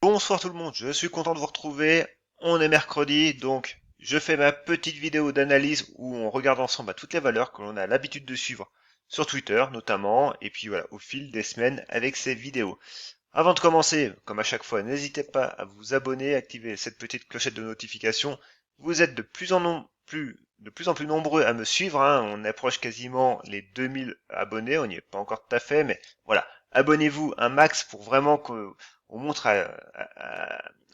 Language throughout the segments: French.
Bonsoir tout le monde, je suis content de vous retrouver. On est mercredi, donc je fais ma petite vidéo d'analyse où on regarde ensemble toutes les valeurs que l'on a l'habitude de suivre sur Twitter notamment, et puis voilà, au fil des semaines avec ces vidéos. Avant de commencer, comme à chaque fois, n'hésitez pas à vous abonner, activer cette petite clochette de notification. Vous êtes de plus en plus nombreux à me suivre, hein. On approche quasiment les 2000 abonnés, on n'y est pas encore tout à fait, mais voilà. Abonnez-vous un max pour vraiment qu'on montre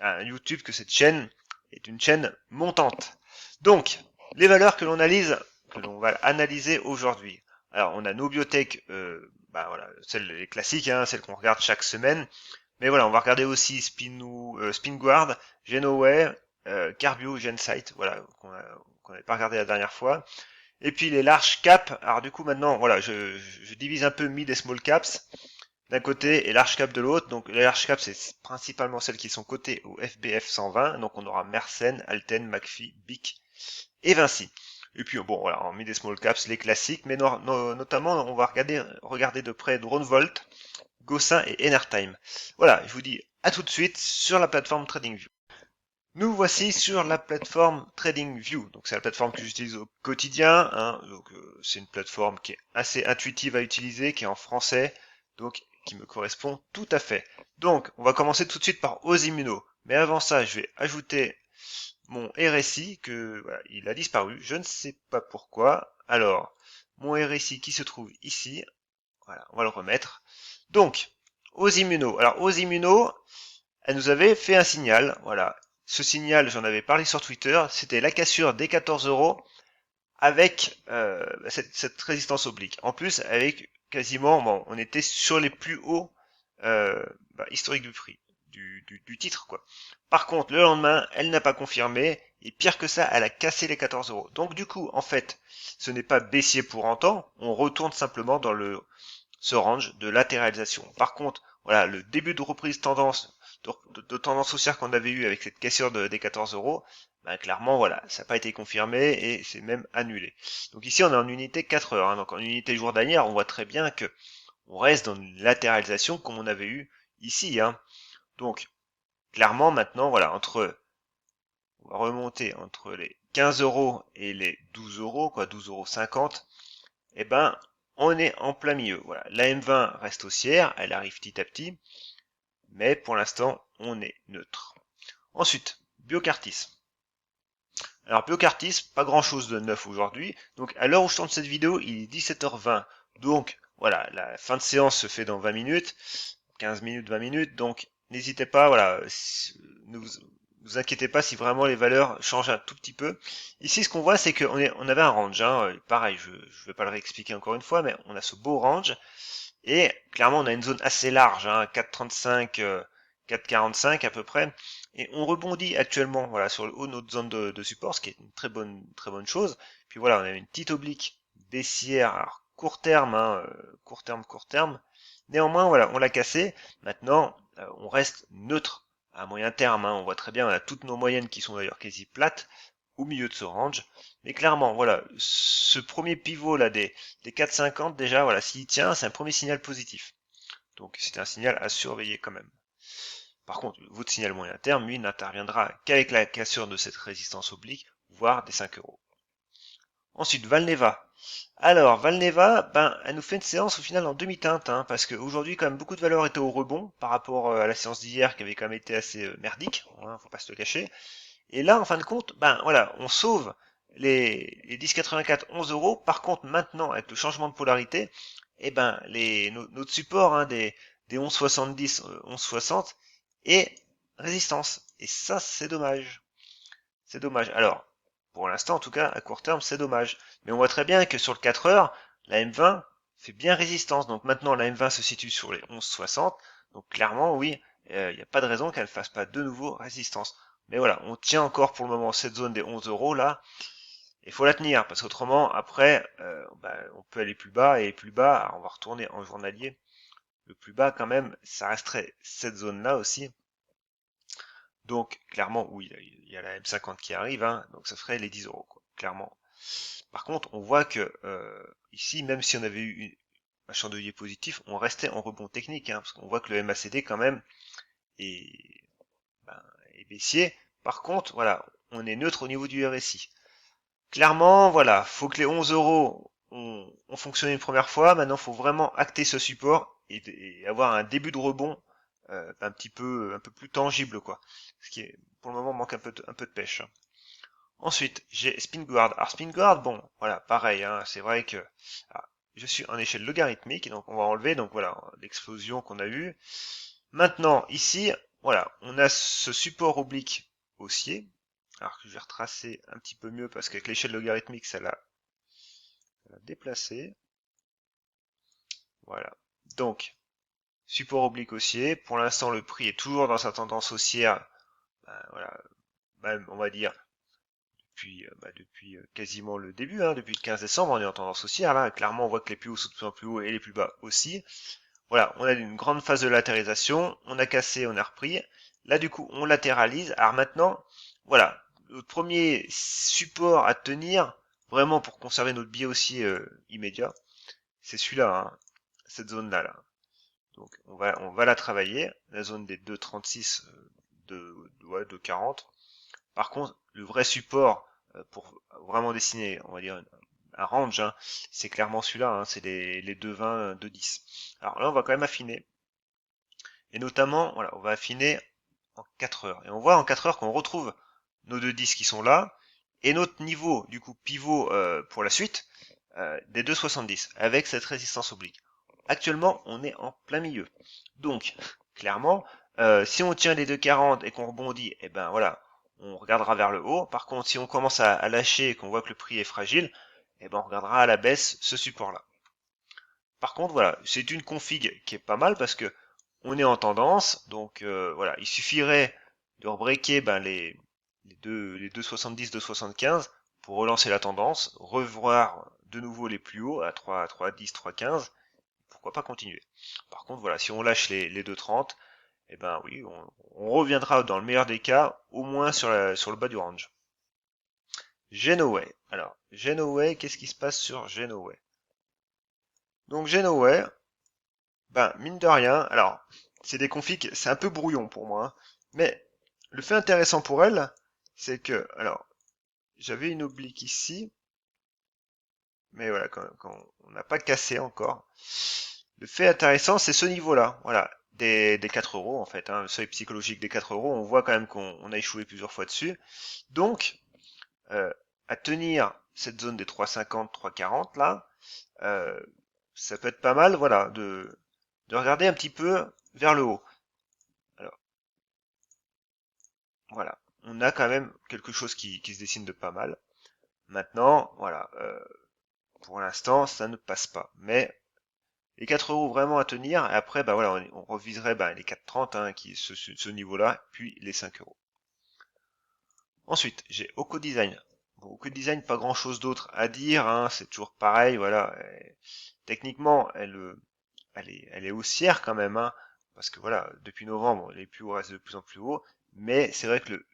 à YouTube que cette chaîne est une chaîne montante. Donc, les valeurs que l'on va analyser aujourd'hui. Alors, on a nos biotech, voilà, celles les classiques, hein, celles qu'on regarde chaque semaine. Mais voilà, on va regarder aussi Spinguard, Genoway, Carbio, Gensight, voilà, qu'on n'avait pas regardé la dernière fois. Et puis les large caps. Alors du coup maintenant, voilà, je divise un peu mid et small caps d'un côté et large cap de l'autre. Donc les large caps, c'est principalement celles qui sont cotées au FBF 120. Donc on aura Mersenne, Alten, McPhee, Bic et Vinci. Et puis bon, voilà, en mid et small caps, les classiques, mais notamment on va regarder de près Dronevolt, Gossin et Enertime. Voilà, je vous dis à tout de suite sur la plateforme TradingView. Nous voici sur la plateforme TradingView. Donc c'est la plateforme que j'utilise au quotidien, hein. Donc c'est une plateforme qui est assez intuitive à utiliser, qui est en français, donc qui me correspond tout à fait. Donc on va commencer tout de suite par Osimmuno. Mais avant ça, je vais ajouter mon RSI que voilà, il a disparu. Je ne sais pas pourquoi. Alors mon RSI qui se trouve ici. Voilà, on va le remettre. Donc Osimmuno. Alors Osimmuno, elle nous avait fait un signal, voilà. Ce signal, j'en avais parlé sur Twitter, c'était la cassure des 14 euros avec cette résistance oblique. En plus, avec quasiment, bon, on était sur les plus hauts historiques du prix, du titre, quoi. Par contre, le lendemain, elle n'a pas confirmé, et pire que ça, elle a cassé les 14 euros. Donc du coup, en fait, ce n'est pas baissier pour autant, on retourne simplement dans ce range de latéralisation. Par contre, voilà, le début de reprise tendance, de tendance haussière qu'on avait eu avec cette cassure des 14 euros, ben, clairement, voilà, ça n'a pas été confirmé et c'est même annulé. Donc ici, on est en unité 4 heures. Hein, donc en unité jour d'anière, on voit très bien que on reste dans une latéralisation comme on avait eu ici. Hein. Donc, clairement, maintenant, voilà, on va remonter entre les 15 euros et les 12 euros, quoi, 12,50 €, eh ben, on est en plein milieu. Voilà. La M20 reste haussière, elle arrive petit à petit, mais pour l'instant, on est neutre. Ensuite, Biocartis. Alors Biocartis, pas grand chose de neuf aujourd'hui. Donc à l'heure où je tourne cette vidéo, il est 17h20. Donc voilà, la fin de séance se fait dans 20 minutes, 15 minutes, 20 minutes. Donc n'hésitez pas, voilà, ne vous inquiétez pas si vraiment les valeurs changent un tout petit peu. Ici, ce qu'on voit, c'est on avait un range. Hein, pareil, je ne vais pas le réexpliquer encore une fois, mais on a ce beau range. Et clairement, on a une zone assez large, hein, 4,35, 4,45 à peu près. Et on rebondit actuellement, voilà, sur le haut de notre zone de support, ce qui est une très bonne chose. Puis voilà, on a une petite oblique baissière, alors court terme, hein, court terme. Néanmoins, voilà, on l'a cassé. Maintenant, on reste neutre à moyen terme. Hein. On voit très bien, on a toutes nos moyennes qui sont d'ailleurs quasi plates au milieu de ce range. Mais clairement, voilà, ce premier pivot là des 4,50 déjà, voilà, s'il tient, c'est un premier signal positif. Donc c'est un signal à surveiller quand même. Par contre, votre signal moyen terme, lui, n'interviendra qu'avec la cassure de cette résistance oblique, voire des 5 euros. Ensuite, Valneva. Alors, Valneva, ben, elle nous fait une séance au final en demi-teinte, hein, parce qu'aujourd'hui, quand même, beaucoup de valeurs étaient au rebond par rapport à la séance d'hier qui avait quand même été assez merdique, hein, faut pas se le cacher. Et là, en fin de compte, ben voilà, on sauve les 10,84, 11 euros. Par contre, maintenant, avec le changement de polarité, eh ben, notre support hein, des 11,70, 11,60 et résistance. Et ça, c'est dommage. C'est dommage. Alors, pour l'instant, en tout cas, à court terme, c'est dommage. Mais on voit très bien que sur le 4 heures, la M20 fait bien résistance. Donc maintenant, la M20 se situe sur les 11,60. Donc clairement, oui, il n'y a pas de raison qu'elle ne fasse pas de nouveau résistance. Mais voilà, on tient encore pour le moment cette zone des 11 euros là. Il faut la tenir, parce qu'autrement, après, on peut aller plus bas, et plus bas, alors on va retourner en journalier. Le plus bas, quand même, ça resterait cette zone-là aussi. Donc, clairement, oui, il y a la M50 qui arrive, hein, donc ça ferait les 10 euros, quoi, clairement. Par contre, on voit que ici, même si on avait eu un chandelier positif, on restait en rebond technique, hein, parce qu'on voit que le MACD, quand même, est, est baissier. Par contre, voilà, on est neutre au niveau du RSI. Clairement, voilà, faut que les 11 euros ont fonctionné une première fois. Maintenant, faut vraiment acter ce support et avoir un début de rebond un peu plus tangible, quoi. Ce qui est, pour le moment, manque un peu de pêche, hein. Ensuite, j'ai SpinGuard. Alors SpinGuard, bon, voilà, pareil, hein, c'est vrai que je suis en échelle logarithmique, donc on va enlever, donc voilà, l'explosion qu'on a eue. Maintenant, ici, voilà, on a ce support oblique haussier. Alors que je vais retracer un petit peu mieux parce qu'avec l'échelle logarithmique, ça l'a déplacé. Voilà. Donc, support oblique haussier. Pour l'instant, le prix est toujours dans sa tendance haussière. Voilà, même, on va dire, depuis quasiment le début, hein, depuis le 15 décembre, on est en tendance haussière. Là, clairement, on voit que les plus hauts sont de plus en plus hauts et les plus bas aussi. Voilà, on a une grande phase de latéralisation. On a cassé, on a repris. Là, du coup, on latéralise. Alors maintenant, voilà, notre premier support à tenir, vraiment pour conserver notre biais haussier immédiat, c'est celui-là, hein, cette zone-là. Là. Donc on va la travailler, la zone des 2,36 ouais, 2,40. Par contre, le vrai support pour vraiment dessiner, on va dire, un range, hein, c'est clairement celui-là, hein, c'est les 2,20, 2,10. Alors là, on va quand même affiner. Et notamment, voilà, on va affiner en 4 heures. Et on voit en 4 heures qu'on retrouve nos 2,10 qui sont là, et notre niveau, du coup, pivot pour la suite, des 2,70, avec cette résistance oblique. Actuellement, on est en plein milieu. Donc, clairement, si on tient les 2,40 et qu'on rebondit, eh ben voilà, on regardera vers le haut. Par contre, si on commence à lâcher et qu'on voit que le prix est fragile, eh ben on regardera à la baisse ce support-là. Par contre, voilà, c'est une config qui est pas mal parce que on est en tendance. Donc voilà, il suffirait de rebreaker les 2,70, 2,75 pour relancer la tendance, revoir de nouveau les plus hauts à 3, 3,10, 3,15. Pourquoi pas continuer. Par contre, voilà, si on lâche les 2,30, eh ben oui, on reviendra dans le meilleur des cas, au moins sur le bas du range. Genoway. Alors, Genoway, qu'est-ce qui se passe sur Genoway? Donc Genoway, ben mine de rien, alors c'est des configs, c'est un peu brouillon pour moi, hein, mais le fait intéressant pour elle, c'est que, alors, j'avais une oblique ici, mais voilà, quand on n'a pas cassé encore. Le fait intéressant, c'est ce niveau-là, voilà, des 4 euros en fait, hein, le seuil psychologique des 4 euros, on voit quand même qu'on a échoué plusieurs fois dessus. Donc, euh, à tenir cette zone des 3,50, 3,40 là, euh, ça peut être pas mal, voilà, de regarder un petit peu vers le haut. Alors, voilà, on a quand même quelque chose qui se dessine de pas mal. Maintenant, voilà, pour l'instant, ça ne passe pas. Mais les 4 euros vraiment à tenir, et après, bah voilà, on reviserait les 4,30, hein, qui est ce niveau-là, puis les 5 euros. Ensuite, j'ai Oko Design. Bon, Oko Design, pas grand-chose d'autre à dire, hein, c'est toujours pareil, voilà. Techniquement, elle est haussière quand même, hein, parce que voilà, depuis novembre, les plus hauts restent de plus en plus hauts, mais c'est vrai que le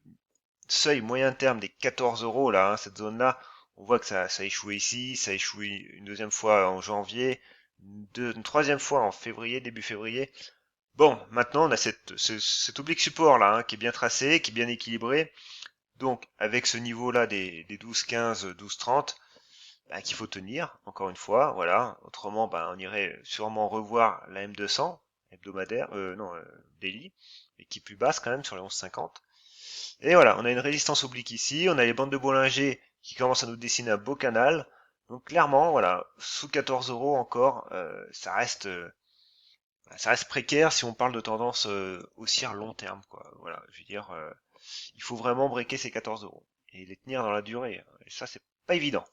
seuil moyen terme des 14 euros, là, hein, cette zone-là, on voit que ça a échoué ici, ça a échoué une deuxième fois en janvier, une troisième fois en février, début février. Bon, maintenant on a cet oblique support là, hein, qui est bien tracé, qui est bien équilibré. Donc avec ce niveau-là des 12,15, 12,30, qu'il faut tenir, encore une fois, voilà. Autrement, on irait sûrement revoir la M200 hebdomadaire, non, daily, et qui est plus basse quand même sur les 11,50. Et voilà, on a une résistance oblique ici, on a les bandes de Bollinger qui commencent à nous dessiner un beau canal. Donc clairement, voilà, sous 14 euros encore, ça reste précaire si on parle de tendance haussière long terme, quoi. Voilà, je veux dire, il faut vraiment breaker ces 14 euros et les tenir dans la durée. Et ça, c'est pas évident.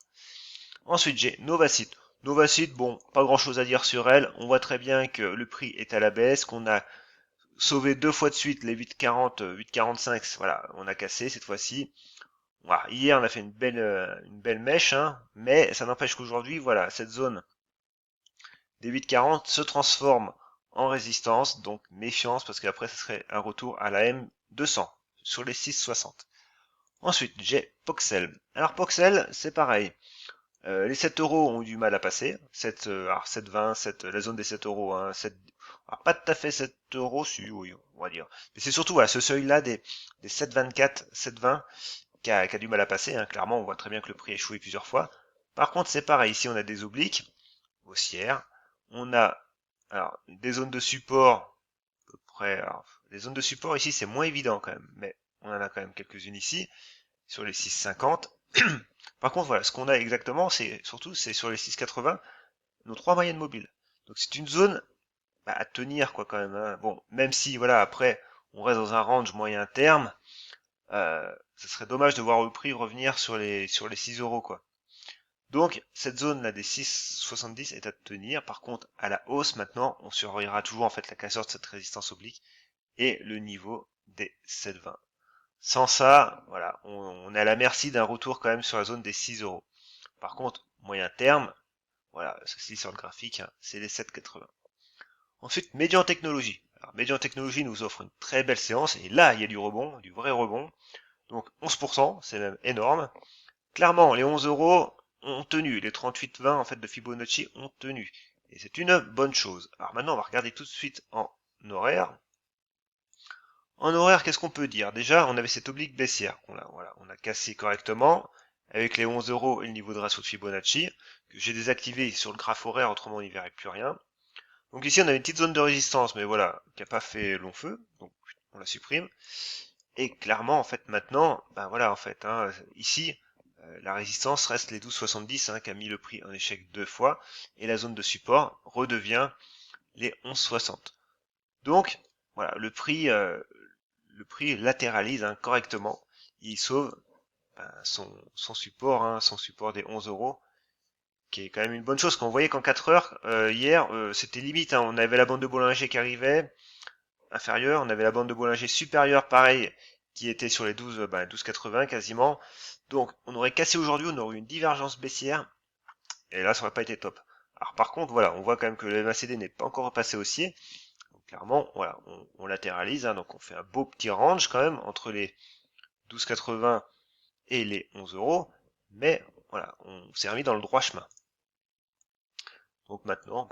Ensuite, j'ai Novacite. Novacite, bon, pas grand chose à dire sur elle. On voit très bien que le prix est à la baisse, qu'on a sauvé deux fois de suite les 8,40, 8,45. Voilà, on a cassé cette fois-ci. Voilà, hier, on a fait une belle mèche, hein, mais ça n'empêche qu'aujourd'hui, voilà, cette zone des 8,40 se transforme en résistance, donc méfiance, parce qu'après, ce serait un retour à la M200 sur les 6,60. Ensuite, j'ai Poxel. Alors Poxel, c'est pareil. Les 7 euros ont eu du mal à passer. 7, alors 7,20, 7, la zone des 7 euros, hein, 7, Alors, pas tout à fait 7 euros, si, oui, on va dire. Mais c'est surtout, voilà, ce seuil-là des 7,24, 7,20 qui a du mal à passer, hein. Clairement, on voit très bien que le prix a échoué plusieurs fois. Par contre, c'est pareil, ici on a des obliques haussières. On a alors des zones de support, à peu près. Alors, les zones de support ici, c'est moins évident quand même, mais on en a quand même quelques-unes ici, sur les 6,50. Par contre, voilà, ce qu'on a exactement, c'est sur les 6,80, nos trois moyennes mobiles. Donc c'est une zone à tenir quoi quand même, hein. Bon, même si voilà, après, on reste dans un range moyen terme, ce serait dommage de voir le prix revenir sur les 6 euros quoi. Donc cette zone là des 6,70 est à tenir. Par contre, à la hausse maintenant, on surveillera toujours en fait la cassure de cette résistance oblique et le niveau des 7,20. Sans ça, voilà, on est à la merci d'un retour quand même sur la zone des 6 euros. Par contre, moyen terme, voilà, ceci sur le graphique, hein, c'est les 7,80. Ensuite, Median Technologie. Alors, Median Technologie nous offre une très belle séance, et là, il y a du rebond, du vrai rebond. Donc 11%, c'est même énorme. Clairement, les 11 euros ont tenu, les 38,20 en fait de Fibonacci ont tenu. Et c'est une bonne chose. Alors maintenant, on va regarder tout de suite en horaire. En horaire, qu'est-ce qu'on peut dire? Déjà, on avait cette oblique baissière on a cassé correctement avec les 11 euros et le niveau de ratio de Fibonacci que j'ai désactivé sur le graphe horaire, autrement on n'y verrait plus rien. Donc ici, on a une petite zone de résistance, mais voilà, qui n'a pas fait long feu, donc on la supprime. Et clairement, en fait, maintenant, ben voilà, en fait, hein, ici, la résistance reste les 12,70, hein, qui a mis le prix en échec deux fois, et la zone de support redevient les 11,60. Donc, voilà, le prix latéralise hein, correctement, il sauve ben, son support, hein, son support des 11 euros, qui est quand même une bonne chose. Quand on voyait qu'en 4 heures, hier, c'était limite, hein, on avait la bande de Bollinger qui arrivait, inférieure, on avait la bande de Bollinger supérieure, pareil, qui était sur les 12,80 quasiment. Donc, on aurait cassé aujourd'hui, on aurait eu une divergence baissière, et là, ça aurait pas été top. Alors par contre, voilà, on voit quand même que le MACD n'est pas encore repassé haussier. Donc, clairement, voilà, on latéralise, hein, donc on fait un beau petit range quand même entre les 12,80 et les 11 euros, mais voilà, on s'est remis dans le droit chemin. Donc maintenant,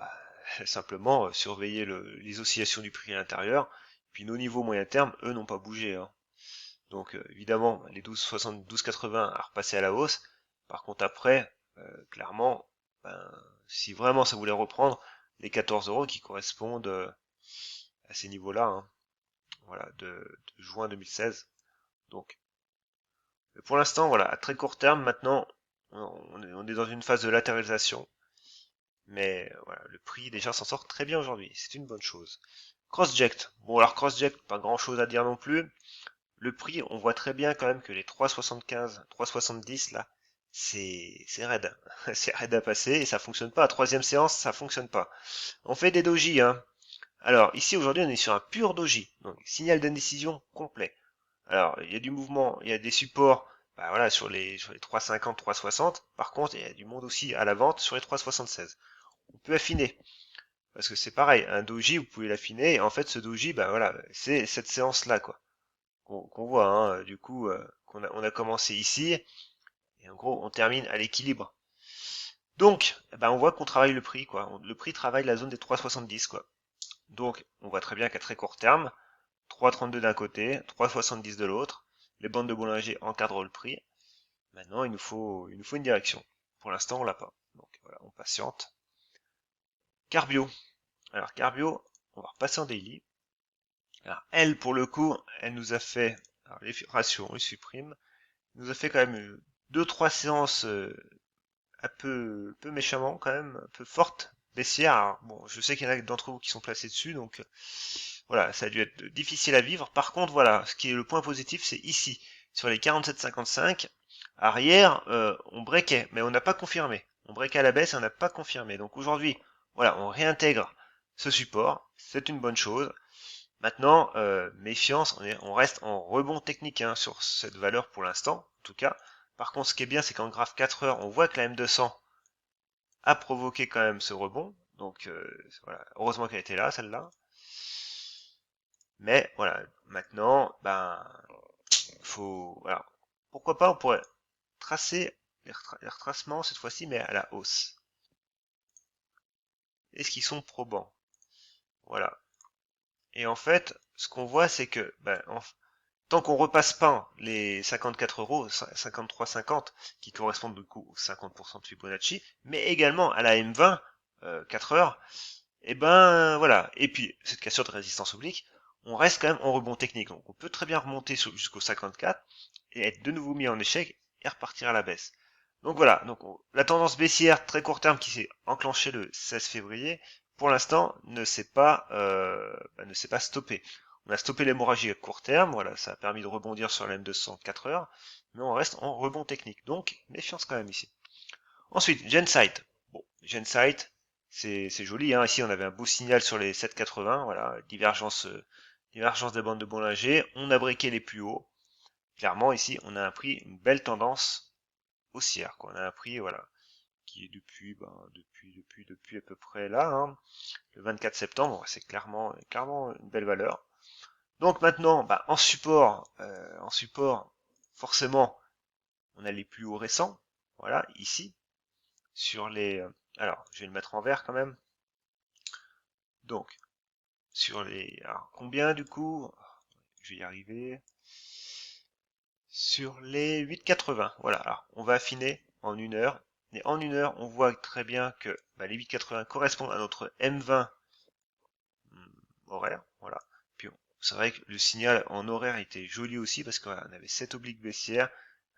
simplement surveiller les oscillations du prix à l'intérieur, puis nos niveaux moyen terme, eux, n'ont pas bougé, hein. Donc évidemment, les 12,60, 12,80 à repasser à la hausse. Par contre après, clairement, si vraiment ça voulait reprendre, les 14 euros qui correspondent à ces niveaux-là, hein, voilà, de juin 2016. Donc, pour l'instant, voilà, à très court terme, maintenant, on est dans une phase de latéralisation. Mais voilà, le prix déjà s'en sort très bien aujourd'hui, c'est une bonne chose. Crossject. Bon alors Crossject, pas grand chose à dire non plus. Le prix, on voit très bien quand même que les 3,75, 3,70 là, c'est raide. C'est raide à passer et ça fonctionne pas. À troisième séance, ça fonctionne pas. On fait des dojis, hein. Alors ici aujourd'hui on est sur un pur doji, donc signal d'indécision complet. Alors il y a du mouvement, il y a des supports, voilà sur les 3,50, 3,60. Par contre il y a du monde aussi à la vente sur les 3,76. On peut affiner. Parce que c'est pareil, un doji, vous pouvez l'affiner, et en fait ce doji, voilà, c'est cette séance-là, quoi, qu'on voit, hein, du coup, on a commencé ici, et en gros, on termine à l'équilibre. Donc, on voit qu'on travaille le prix, quoi. Le prix travaille la zone des 3,70, quoi. Donc, on voit très bien qu'à très court terme, 3,32 d'un côté, 3,70 de l'autre, les bandes de Bollinger encadrent le prix. Maintenant, il nous faut une direction. Pour l'instant, on l'a pas. Donc, voilà, on patiente. Carbio. Alors, Carbio, on va repasser en daily. Alors, elle, pour le coup, elle nous a fait, alors les ratios, on les supprime, nous a fait quand même deux, trois séances un peu méchamment quand même, un peu fortes, baissières. Alors, bon, je sais qu'il y en a d'entre vous qui sont placés dessus, donc voilà, ça a dû être difficile à vivre. Par contre, voilà, ce qui est le point positif, c'est ici, sur les 47,55, arrière, on breakait, mais on n'a pas confirmé. On breakait à la baisse et on n'a pas confirmé. Donc aujourd'hui, voilà, on réintègre ce support, c'est une bonne chose. Maintenant, méfiance, on reste en rebond technique hein, sur cette valeur pour l'instant, en tout cas. Par contre, ce qui est bien, c'est qu'en graphe 4 heures, on voit que la M200 a provoqué quand même ce rebond. Donc voilà, heureusement qu'elle était là, celle-là. Mais voilà, maintenant, voilà. Pourquoi pas, on pourrait tracer les retracements cette fois-ci, mais à la hausse. Est-ce qu'ils sont probants? Voilà. Et en fait, ce qu'on voit, c'est que tant qu'on repasse pas les 54 euros, 53,50, qui correspondent du coup aux 50% de Fibonacci, mais également à la M20, 4 heures, et ben voilà. Et puis, cette cassure de résistance oblique, on reste quand même en rebond technique. Donc on peut très bien remonter jusqu'au 54 et être de nouveau mis en échec et repartir à la baisse. Donc voilà, donc la tendance baissière très court terme qui s'est enclenchée le 16 février, pour l'instant ne s'est pas stoppée. On a stoppé l'hémorragie à court terme, voilà, ça a permis de rebondir sur la M200 4 heures, mais on reste en rebond technique. Donc méfiance quand même ici. Ensuite, Gensight. Bon, Gensight, c'est joli, hein. Ici on avait un beau signal sur les 7,80, voilà, divergence des bandes de Bollinger. On a briqué les plus hauts. Clairement ici on a un prix, une belle tendance haussière, quoi. On a un prix, voilà, qui est depuis à peu près là, hein, le 24 septembre, c'est clairement une belle valeur. Donc maintenant, en support, forcément, on a les plus hauts récents, voilà, ici, sur les, alors, je vais le mettre en vert quand même. Donc, sur les, alors, combien du coup? Je vais y arriver. Sur les 8,80, voilà, alors, on va affiner en 1 heure. Et en 1 heure, on voit très bien que les 8,80 correspondent à notre M20 horaire, voilà. Puis c'est vrai que le signal en horaire était joli aussi parce qu'on avait cette oblique baissière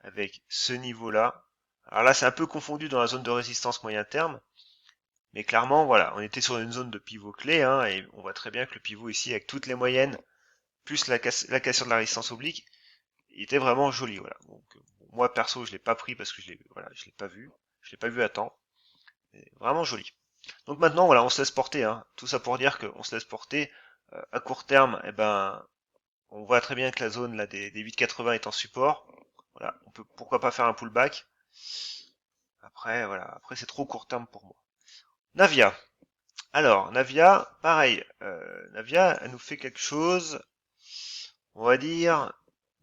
avec ce niveau-là. Alors là, c'est un peu confondu dans la zone de résistance moyen terme, mais clairement, voilà, on était sur une zone de pivot clé, hein, et on voit très bien que le pivot ici, avec toutes les moyennes, plus la cassure de la résistance oblique, il était vraiment joli, voilà. Donc, moi perso, je l'ai pas pris parce que je l'ai pas vu, je l'ai pas vu à temps. Vraiment joli. Donc maintenant, voilà, on se laisse porter, hein. Tout ça pour dire qu'on se laisse porter. À court terme, eh ben, on voit très bien que la zone là des 8,80 est en support. Voilà, on peut pourquoi pas faire un pullback. Après, voilà, après c'est trop court terme pour moi. Navia. Alors, Navia, pareil. Navia, elle nous fait quelque chose, on va dire,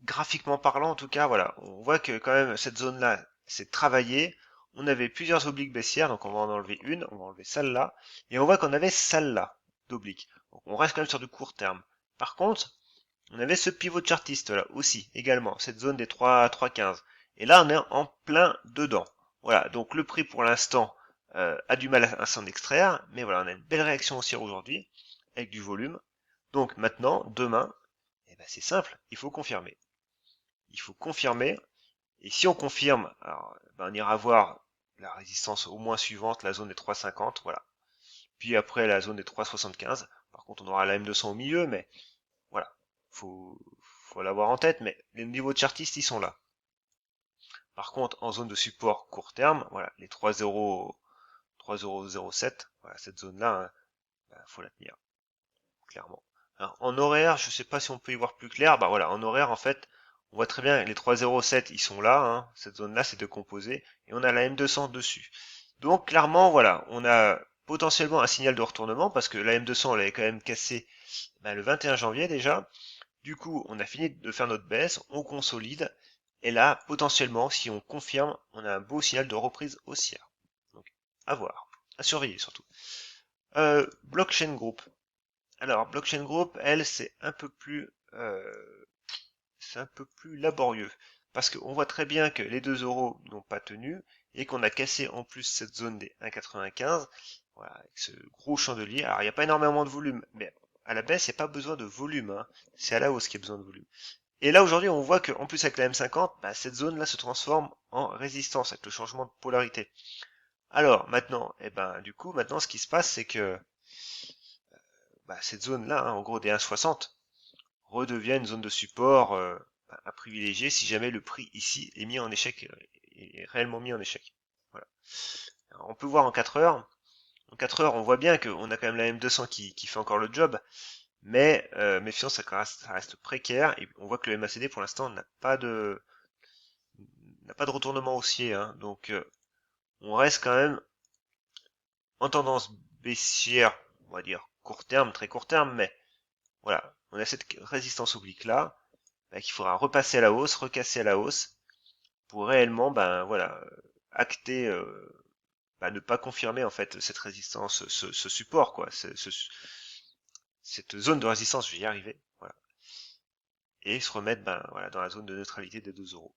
graphiquement parlant en tout cas, voilà. On voit que quand même cette zone-là, c'est travaillé. On avait plusieurs obliques baissières, donc on va en enlever une, on va enlever celle-là, et on voit qu'on avait celle-là d'oblique. Donc on reste quand même sur du court terme. Par contre, on avait ce pivot chartiste là aussi, également, cette zone des 3,15. Et là, on est en plein dedans. Voilà, donc le prix pour l'instant a du mal à s'en extraire, mais voilà, on a une belle réaction haussière aujourd'hui, avec du volume. Donc maintenant, demain, eh ben, c'est simple, il faut confirmer. Il faut confirmer, et si on confirme, alors, ben, on ira voir la résistance au moins suivante, la zone des 3,50, voilà. Puis après la zone des 3,75. Par contre, on aura la M200 au milieu, mais voilà, faut, faut l'avoir en tête, mais les niveaux de chartistes, ils sont là. Par contre, en zone de support court terme, voilà, les 3,007, voilà, cette zone-là, hein, faut la tenir, clairement. Alors, en horaire, je sais pas si on peut y voir plus clair, bah voilà, en horaire, en fait, on voit très bien, les 3,07, ils sont là, hein, cette zone-là, c'est décomposé, et on a la M200 dessus. Donc, clairement, voilà, on a potentiellement un signal de retournement, parce que la M200, elle avait quand même cassé le 21 janvier déjà. Du coup, on a fini de faire notre baisse, on consolide, et là, potentiellement, si on confirme, on a un beau signal de reprise haussière. Donc, à voir, à surveiller surtout. Blockchain Group. Alors, Blockchain Group, elle, c'est un peu plus laborieux, parce qu'on voit très bien que les 2 euros n'ont pas tenu, et qu'on a cassé en plus cette zone des 1,95, voilà, avec ce gros chandelier. Alors, il n'y a pas énormément de volume, mais à la baisse, il n'y a pas besoin de volume, hein. C'est à la hausse qu'il y a besoin de volume. Et là aujourd'hui on voit qu'en plus avec la M50, cette zone là se transforme en résistance avec le changement de polarité. Alors maintenant, du coup maintenant ce qui se passe c'est que cette zone là, hein, en gros des 1,60, redevient une zone de support à privilégier si jamais le prix ici est mis en échec, est réellement mis en échec. Voilà. Alors, on peut voir en 4 heures. En 4 heures on voit bien qu'on a quand même la M200 qui fait encore le job, mais méfiance ça reste précaire et on voit que le MACD pour l'instant n'a pas de retournement haussier, hein, donc on reste quand même en tendance baissière, on va dire court terme, très court terme, mais voilà, on a cette résistance oblique là, qu'il faudra repasser à la hausse, recasser à la hausse, pour réellement, voilà, acter, ne pas confirmer en fait cette résistance, ce support quoi, cette zone de résistance, je vais y arriver, voilà, et se remettre voilà, dans la zone de neutralité des 2 euros.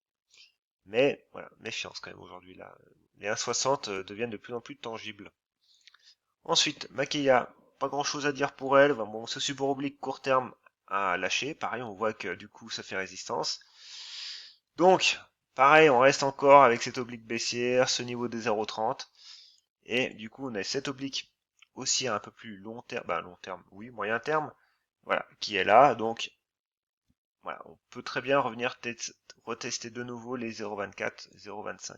Mais voilà, méfiance quand même aujourd'hui là. Les 1,60 deviennent de plus en plus tangibles. Ensuite, Makeya, pas grand chose à dire pour elle. Bon, ce support oblique court terme a lâché. Pareil, on voit que du coup ça fait résistance. Donc, pareil, on reste encore avec cette oblique baissière, ce niveau des 0,30. Et du coup, on a cette oblique aussi un peu plus long terme, long terme, oui, moyen terme, voilà, qui est là. Donc, voilà, on peut très bien revenir retester de nouveau les 0,24, 0,25.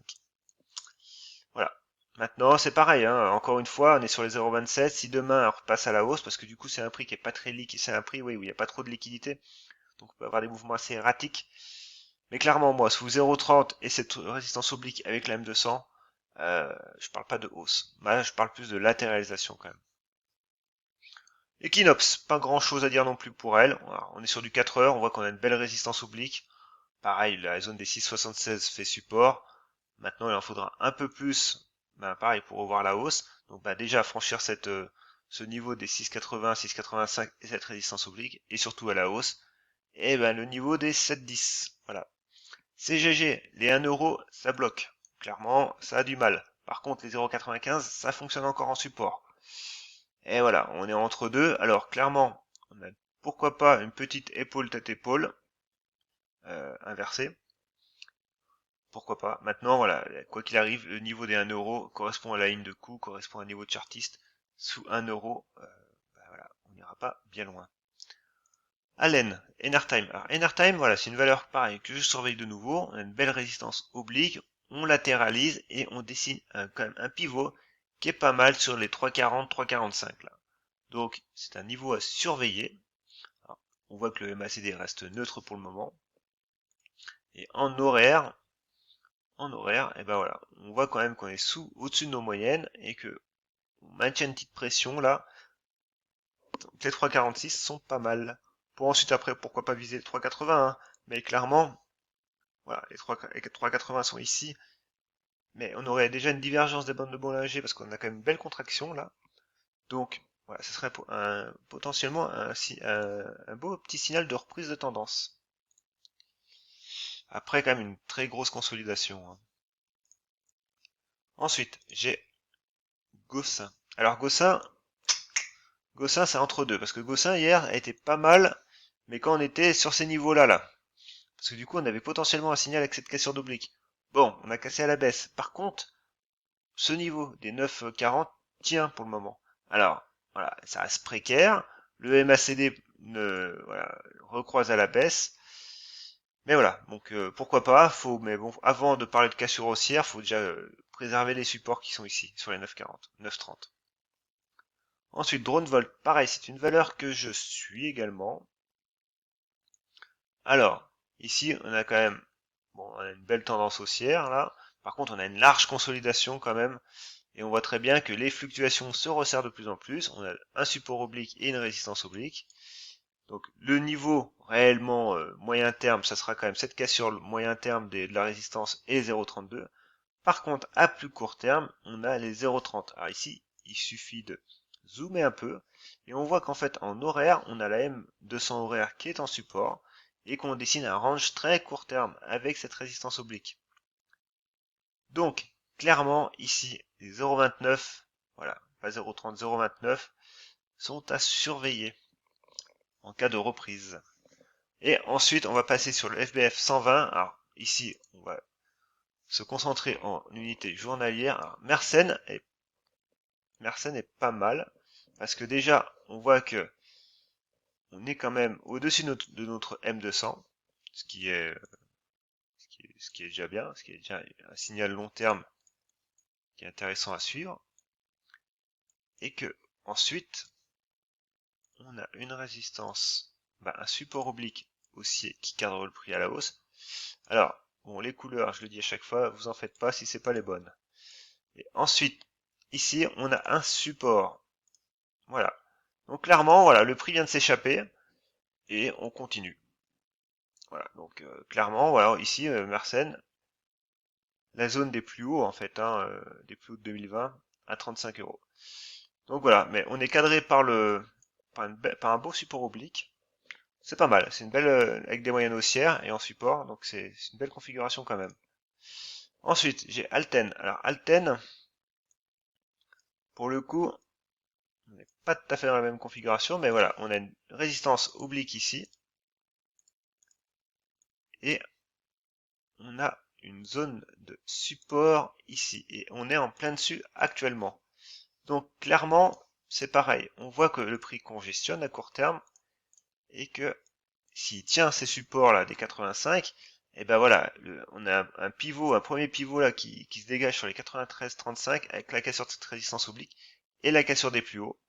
Voilà. Maintenant, c'est pareil, hein. Encore une fois, on est sur les 0,27. Si demain on repasse à la hausse, parce que du coup c'est un prix qui est pas très liquide, c'est un prix oui, où il n'y a pas trop de liquidité, donc on peut avoir des mouvements assez erratiques. Mais clairement, moi, sous 0,30 et cette résistance oblique avec la M200, je parle pas de hausse. Là, je parle plus de latéralisation quand même. Equinox, pas grand chose à dire non plus pour elle. Alors, on est sur du 4 heures, on voit qu'on a une belle résistance oblique. Pareil, la zone des 6,76 fait support. Maintenant, il en faudra un peu plus, pareil, pour revoir la hausse. Donc, déjà, franchir ce niveau des 6,80, 6,85 et cette résistance oblique, et surtout à la hausse. Et le niveau des 7,10. Voilà. CGG, les 1 euro, ça bloque. Clairement, ça a du mal. Par contre, les 0,95, ça fonctionne encore en support. Et voilà, on est entre deux. Alors, clairement, on a pourquoi pas une petite épaule tête épaule inversée. Pourquoi pas. Maintenant, voilà, quoi qu'il arrive, le niveau des 1 euro correspond à la ligne de coût, correspond à un niveau de chartiste. Sous 1 euro, voilà, on n'ira pas bien loin. Allen, Enertime. Alors, Enertime, voilà, c'est une valeur pareille que je surveille de nouveau. On a une belle résistance oblique, on latéralise et on dessine quand même un pivot qui est pas mal sur les 3,40, 3,45 là. Donc, c'est un niveau à surveiller. Alors, on voit que le MACD reste neutre pour le moment. Et en horaire, et ben voilà, on voit quand même qu'on est au-dessus de nos moyennes et que on maintient une petite pression là. Donc les 3,46 sont pas mal. Pour ensuite après, pourquoi pas viser les 3,80, hein. Mais clairement, voilà, les 3,80 sont ici. Mais on aurait déjà une divergence des bandes de Bollinger parce qu'on a quand même une belle contraction là. Donc voilà, ce serait potentiellement un beau petit signal de reprise de tendance. Après quand même une très grosse consolidation, hein. Ensuite, j'ai Gossin. Alors Gossin c'est entre deux, parce que Gossin hier a été pas mal, mais quand on était sur ces niveaux-là, là. Parce que du coup on avait potentiellement un signal avec cette cassure d'oblique. Bon, on a cassé à la baisse. Par contre, ce niveau des 9,40 tient pour le moment. Alors, voilà, ça reste précaire. Le MACD voilà, recroise à la baisse. Mais voilà, donc pourquoi pas, mais bon, avant de parler de cassure haussière, faut déjà préserver les supports qui sont ici, sur les 9,40, 9,30. Ensuite, DroneVolt, pareil, c'est une valeur que je suis également. Alors, ici, on a quand même, bon, on a une belle tendance haussière, là. Par contre, on a une large consolidation quand même. Et on voit très bien que les fluctuations se resserrent de plus en plus. On a un support oblique et une résistance oblique. Donc, le niveau réellement moyen terme, ça sera quand même cette cassure moyen terme de la résistance et 0,32. Par contre, à plus court terme, on a les 0,30. Alors ici, il suffit de zoomer un peu et on voit qu'en fait en horaire, on a la M200 horaire qui est en support et qu'on dessine un range très court terme avec cette résistance oblique. Donc, clairement, ici, les 0,29, voilà, pas 0,30, 0,29, sont à surveiller en cas de reprise. Et ensuite, on va passer sur le FBF 120. Alors, ici, on va se concentrer en unité journalière. Alors, Mersenne est pas mal, parce que déjà, on voit que on est quand même au-dessus de notre M200, ce qui est, ce qui est déjà bien, ce qui est déjà un signal long terme qui est intéressant à suivre, et que ensuite, on a une résistance, un support oblique haussier qui cadre le prix à la hausse. Alors, bon, les couleurs, je le dis à chaque fois, vous en faites pas si c'est pas les bonnes. Et ensuite, ici, on a un support. Voilà. Donc clairement, voilà, le prix vient de s'échapper et on continue. Voilà, donc clairement, voilà, ici, Mersenne, la zone des plus hauts en fait, hein, des plus hauts de 2020 à 35 euros. Donc voilà, mais on est cadré par par un beau support oblique. C'est pas mal, c'est une belle avec des moyennes haussières et en support, donc c'est une belle configuration quand même. Ensuite, j'ai Alten. Alors Alten, pour le coup, on n'est pas tout à fait dans la même configuration, mais voilà, on a une résistance oblique ici et on a une zone de support ici et on est en plein dessus actuellement. Donc clairement, c'est pareil. On voit que le prix congestionne à court terme et que s'il tient ces supports là des 85, et ben voilà, on a un pivot, un premier pivot là qui se dégage sur les 93,35 avec la cassure de cette résistance oblique et la cassure des plus hauts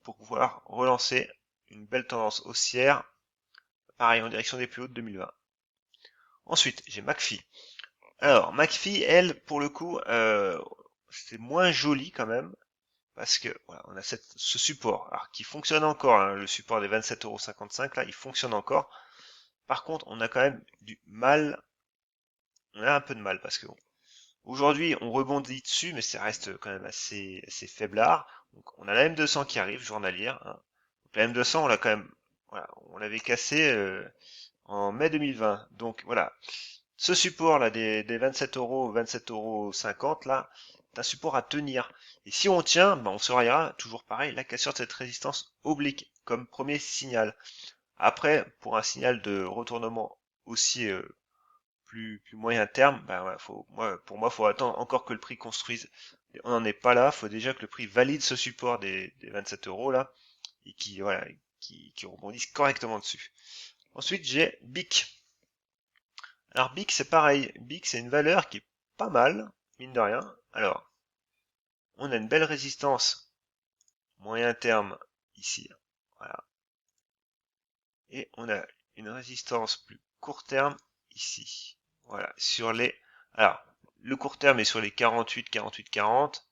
pour pouvoir relancer une belle tendance haussière, pareil en direction des plus hauts de 2020. Ensuite, j'ai McPhee. Alors, McPhee, elle, pour le coup, c'est moins joli quand même, parce que voilà, on a ce support alors, qui fonctionne encore, hein, le support des 27,55 là, il fonctionne encore. Par contre, on a quand même du mal, on a un peu de mal parce que bon, aujourd'hui on rebondit dessus, mais ça reste quand même assez faiblard. Donc, on a la M200 qui arrive, journalière. Hein. Donc, la M200, on l'a quand même, voilà, on l'avait cassé en mai 2020. Donc voilà, ce support là des 27 euros, 27,50 € là, c'est un support à tenir. Et si on tient, ben on surveillera toujours pareil la cassure de cette résistance oblique comme premier signal. Après, pour un signal de retournement aussi plus moyen terme, ben ouais, pour moi, faut attendre encore que le prix construise. Et on n'en est pas là. Faut déjà que le prix valide ce support des 27 euros là et qui voilà, qui rebondisse correctement dessus. Ensuite, j'ai BIC. Alors BIC c'est pareil, BIC c'est une valeur qui est pas mal, mine de rien. Alors, on a une belle résistance moyen terme ici, voilà. Et on a une résistance plus court terme ici. Voilà, sur les... Alors, le court terme est sur les 48, 48, 40.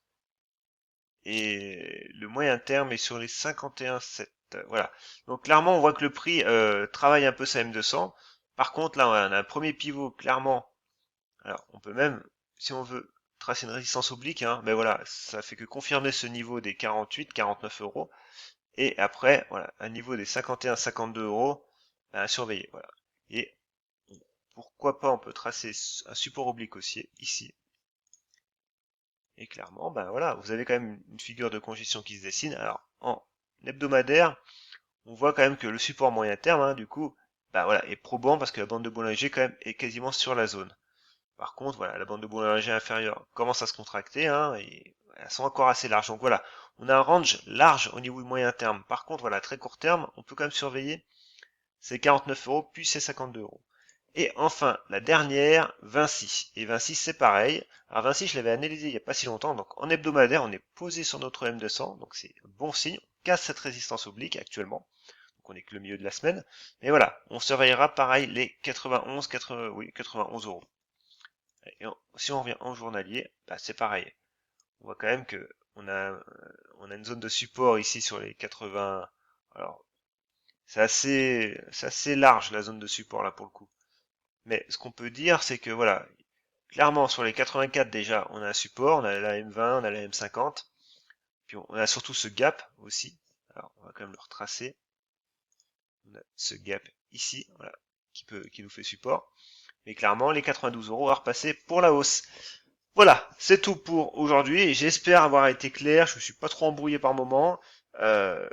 Et le moyen terme est sur les 51,7. Voilà. Donc clairement, on voit que le prix travaille un peu sa M200. Par contre, là, on a un premier pivot, clairement. Alors, on peut même, si on veut, tracer une résistance oblique, hein, mais voilà, ça fait que confirmer ce niveau des 48, 49 euros. Et après, voilà, un niveau des 51, 52 euros, à surveiller, voilà. Et pourquoi pas, on peut tracer un support oblique aussi, ici. Et clairement, ben voilà, vous avez quand même une figure de congestion qui se dessine. Alors, en hebdomadaire, on voit quand même que le support moyen terme, hein, du coup, ben voilà, est probant parce que la bande de Bollinger quand même est quasiment sur la zone. Par contre, voilà, la bande de Bollinger inférieure commence à se contracter, hein, et elles sont encore assez larges. Donc voilà, on a un range large au niveau du moyen terme. Par contre, voilà, très court terme, on peut quand même surveiller ces 49 euros puis ces 52 euros. Et enfin, la dernière, Vinci. Et Vinci, c'est pareil. Alors Vinci, je l'avais analysé il n'y a pas si longtemps. Donc en hebdomadaire, on est posé sur notre M200. Donc c'est un bon signe. On casse cette résistance oblique actuellement. Donc on est que le milieu de la semaine. Mais voilà, on surveillera pareil les 91, 91 euros. Et si on revient en journalier, bah, c'est pareil. On voit quand même que on a une zone de support ici sur les 80. Alors, c'est assez large la zone de support là pour le coup. Mais ce qu'on peut dire, c'est que voilà, clairement sur les 84 déjà, on a un support, on a la M20, on a la M50, puis on a surtout ce gap aussi. Alors, on va quand même le retracer. On a ce gap ici, voilà, qui nous fait support. Mais clairement, les 92 euros à repasser pour la hausse. Voilà, c'est tout pour aujourd'hui. J'espère avoir été clair. Je me suis pas trop embrouillé par moment. Euh,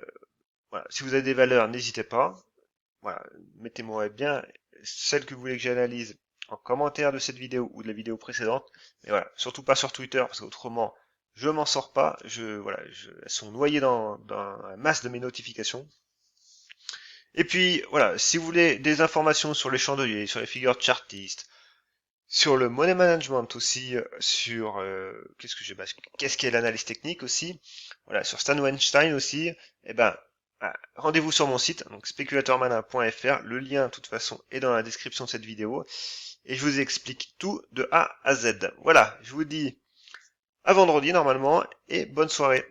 voilà, si vous avez des valeurs, n'hésitez pas. Voilà, mettez-moi bien celles que vous voulez que j'analyse en commentaire de cette vidéo ou de la vidéo précédente. Mais voilà, surtout pas sur Twitter parce qu'autrement, je m'en sors pas. Elles sont noyées dans la masse de mes notifications. Et puis voilà, si vous voulez des informations sur les chandeliers, sur les figures chartistes, sur le money management aussi, sur qu'est-ce qu'est l'analyse technique aussi, voilà, sur Stan Weinstein aussi, eh ben rendez-vous sur mon site, donc speculateurmalin.fr, le lien de toute façon est dans la description de cette vidéo, et je vous explique tout de A à Z. Voilà, je vous dis à vendredi normalement, et bonne soirée.